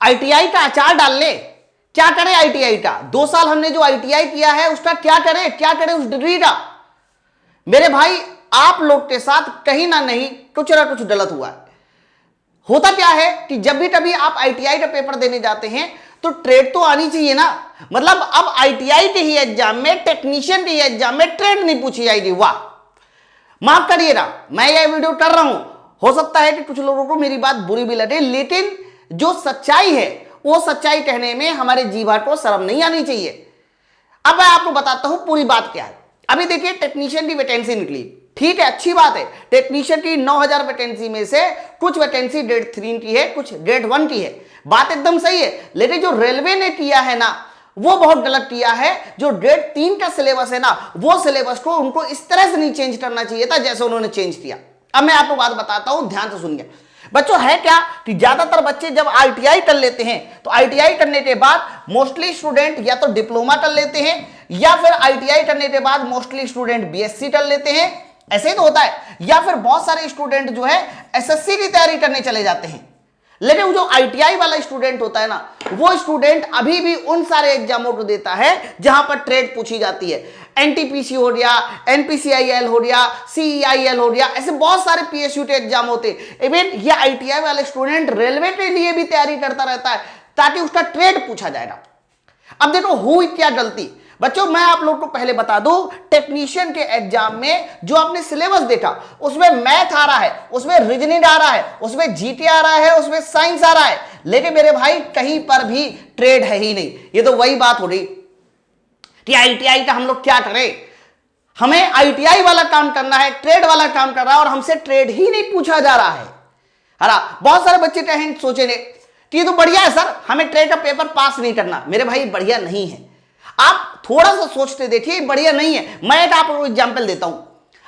ITI का अचार डाल ले। क्या करे आईटीआई का? 2 साल हमने जो आईटीआई किया है उसका क्या करे उस डिग्री का? मेरे भाई आप लोग के साथ कहीं ना कुछ गलत हुआ है। होता क्या है कि जब भी कभी आप आईटीआई का पेपर देने जाते हैं तो ट्रेड तो आनी चाहिए ना। मतलब अब आईटीआई के ही एग्जाम में, टेक्नीशियन के ही एग्जाम में ट्रेड नहीं पूछी जाएगी। वाह, माफ करिएगा मैं ये वीडियो कर रहा हूं, हो सकता है कि कुछ लोगों को मेरी बात बुरी भी लगे, लेकिन जो सच्चाई है वो सच्चाई कहने में हमारे जीवा को शर्म नहीं आनी चाहिए। अब मैं आपको बताता हूं पूरी बात क्या है। अभी देखिए टेक्नीशियन की वैकेंसी निकली, ठीक है, अच्छी बात है। टेक्नीशियन की 9000 वैकेंसी में से कुछ वैकेंसी ग्रेड 3 की है, कुछ ग्रेड 1 की है, बात एकदम सही है। लेकिन जो रेलवे ने किया है ना वो बहुत गलत किया है। जो ग्रेड 3 का सिलेबस है ना वो सिलेबस को उनको इस तरह से नहीं चेंज करना चाहिए था जैसे उन्होंने चेंज किया। अब मैं आपको बात बताता हूं, ध्यान से सुनिए बच्चों। है क्या कि ज्यादातर बच्चे जब आईटीआई कर लेते हैं तो आईटीआई करने के बाद मोस्टली स्टूडेंट या तो डिप्लोमा कर लेते हैं या फिर आईटीआई करने के बाद मोस्टली स्टूडेंट बीएससी कर लेते हैं, ऐसे ही तो होता है। या फिर बहुत सारे स्टूडेंट जो है एसएससी की तैयारी करने चले जाते हैं। लेकिन वो जो आईटीआई वाला स्टूडेंट होता है ना वो स्टूडेंट अभी भी उन सारे एग्जामों को देता है जहां पर ट्रेड पूछी जाती है। एनटीपीसी हो गया, एनपीसीआईएल हो गया, सीईआईएल हो गया, ऐसे बहुत सारे पीएसयू के एग्जाम होते हैं। इवन ये आईटीआई वाला स्टूडेंट रेलवे के लिए भी तैयारी करता रहता है ताकि उसका ट्रेड पूछा जाएगा। अब देखो हुई क्या गलती बच्चों, मैं आप लोग को पहले बता दूं, टेक्नीशियन के एग्जाम में जो आपने सिलेबस देखा उसमें मैथ आ रहा है, उसमें रीजनिंग आ रहा है, उसमें जीके आ रहा है, उसमें साइंस आ रहा है, लेकिन मेरे भाई कहीं पर भी ट्रेड है ही नहीं। ये तो वही बात हो रही कि आईटीआई का हम लोग क्या करें, हमें आईटीआई वाला काम करना है, ट्रेड वाला काम कर रहा है और हमसे ट्रेड ही नहीं पूछा जा रहा है। बहुत सारे बच्चे कहें सोचेंगे कि ये तो बढ़िया है सर, हमें ट्रेड का पेपर पास नहीं करना। मेरे भाई बढ़िया नहीं है, आप थोड़ा सा सोचते देखिए, बढ़िया नहीं है। मैं एक आपको एग्जांपल देता हूं।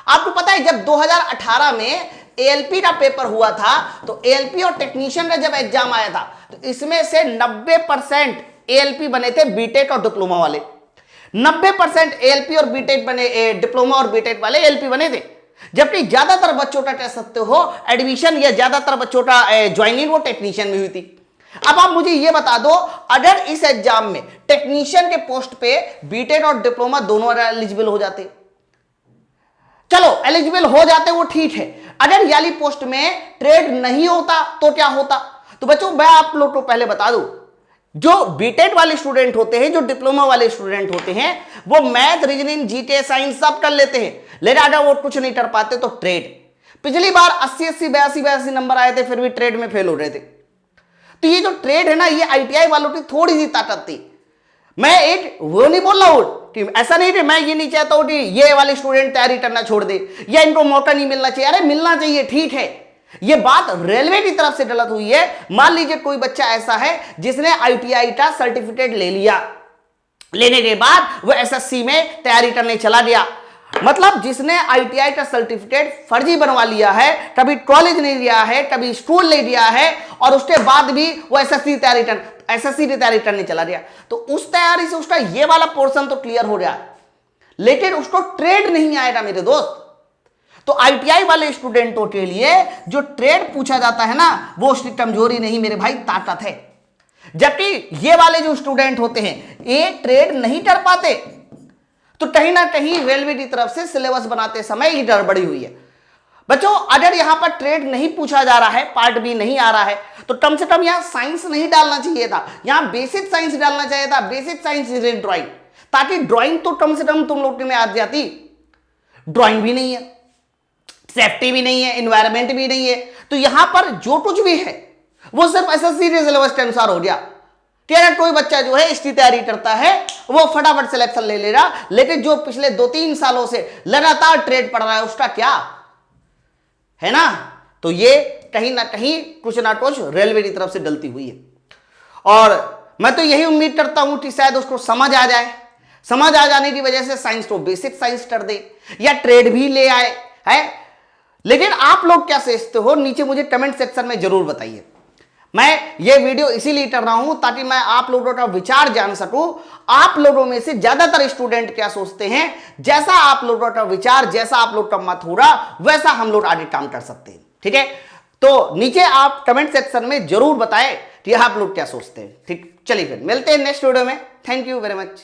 आपको पता है जब 2018 में एएलपी का पेपर हुआ था तो एएलपी और टेक्नीशियन का जब एग्जाम आया था तो इसमें से 90% एएलपी बने थे बीटेक और डिप्लोमा वाले। 90% एएलपी और बीटेक बने, डिप्लोमा और बीटेक वाले एएलपी बने थे। जबकि ज्यादातर बच्चों का कह सकते हो एडमिशन या ज्यादातर बच्चों का ज्वाइनिंग वो टेक्नीशियन में हुई थी। अब आप मुझे ये बता दो, अगर इस एग्जाम में टेक्नीशियन के पोस्ट पे बीटेक और डिप्लोमा दोनों एलिजिबल हो जाते, चलो एलिजिबल हो जाते वो ठीक है, अगर याली पोस्ट में ट्रेड नहीं होता तो क्या होता? तो बच्चों मैं आप लोग को पहले बता दूं, जो बीटेक वाले स्टूडेंट होते हैं, जो डिप्लोमा वाले स्टूडेंट होते हैं, वो मैथ, रीजनिंग, जीके, साइंस सब कर लेते हैं, लेकिन अगर वो कुछ नहीं कर पाते तो ट्रेड। पिछली बार 80-80, 82-82 नंबर आए थे, फिर भी ट्रेड में फेल हो रहे थे। तो ये जो ट्रेड है ना, ये आईटीआई वालों की थोड़ी सी ताकत थी। मैं एक वो नहीं बोल रहा हूं कि ऐसा नहीं कि मैं ये नहीं चाहता हूं कि ये वाले स्टूडेंट तैयारी करना छोड़ दे या इनको मौका नहीं मिलना चाहिए। अरे मिलना चाहिए, ठीक है। ये बात रेलवे की तरफ से गलत हुई है। मान लीजिए कोई बच्चा ऐसा है जिसने आईटीआई का सर्टिफिकेट ले लिया, लेने के बाद वो एसएससी में तैयारी करने चला गया, मतलब जिसने आईटीआई का सर्टिफिकेट फर्जी बनवा लिया है, कभी कॉलेज नहीं लिया है, कभी स्कूल नहीं लिया है और उसके बाद भी वो एसएससी की तैयारी करने चला गया, तो उस तैयारी से उसका ये वाला पोर्शन तो क्लियर हो गया, लेकिन उसको ट्रेड नहीं आएगा मेरे दोस्त। तो आईटीआई वाले स्टूडेंटों के लिए जो ट्रेड पूछा जाता है ना वो उसकी कमजोरी नहीं मेरे भाई, ताकत है। जबकि ये वाले जो स्टूडेंट होते हैं ये ट्रेड नहीं कर पाते, तो कहीं ना कहीं रेलवे की तरफ से सिलेबस बनाते समय ये गड़बड़ी हुई है। बच्चों अगर यहां पर ट्रेड नहीं पूछा जा रहा है, पार्ट बी नहीं आ रहा है, तो कम से कम यहां साइंस नहीं डालना चाहिए था, यहां बेसिक साइंस डालना चाहिए था, बेसिक साइंस इज ड्राइंग, ताकि ड्राइंग तो कम से कम तुम लोग में आ जाती। ड्राइंग भी नहीं है, सेफ्टी भी नहीं है, एनवायरमेंट भी नहीं है, तो यहां पर जो कुछ भी है वो सिर्फ एसएससी के सिलेबस के अनुसार हो गया। अगर कोई बच्चा जो है इसकी तैयारी करता है वो फटाफट सिलेक्शन ले लेगा, लेकिन जो पिछले 2-3 सालों से लगातार ट्रेड पढ़ रहा है उसका क्या है ना। तो ये कहीं ना कहीं कुछ ना कुछ रेलवे की तरफ से गलती हुई है और मैं तो यही उम्मीद करता हूं कि शायद उसको समझ आ जाए, समझ आ जाने की वजह से साइंस को बेसिक साइंस कर दे या ट्रेड भी ले आए है। लेकिन आप लोग क्या सोचते हो नीचे मुझे कमेंट सेक्शन में जरूर बताइए। मैं ये वीडियो इसीलिए कर रहा हूं ताकि मैं आप लोगों का विचार जान सकूं, आप लोगों में से ज्यादातर स्टूडेंट क्या सोचते हैं, जैसा आप लोगों का विचार, जैसा आप लोग का मत हो रहा वैसा हम लोग आगे काम कर सकते हैं। ठीक है, तो नीचे आप कमेंट सेक्शन में जरूर बताएं ठीक है, आप लोग क्या सोचते हैं? ठीक, चलिए फिर मिलते हैं नेक्स्ट वीडियो में। Thank you very much.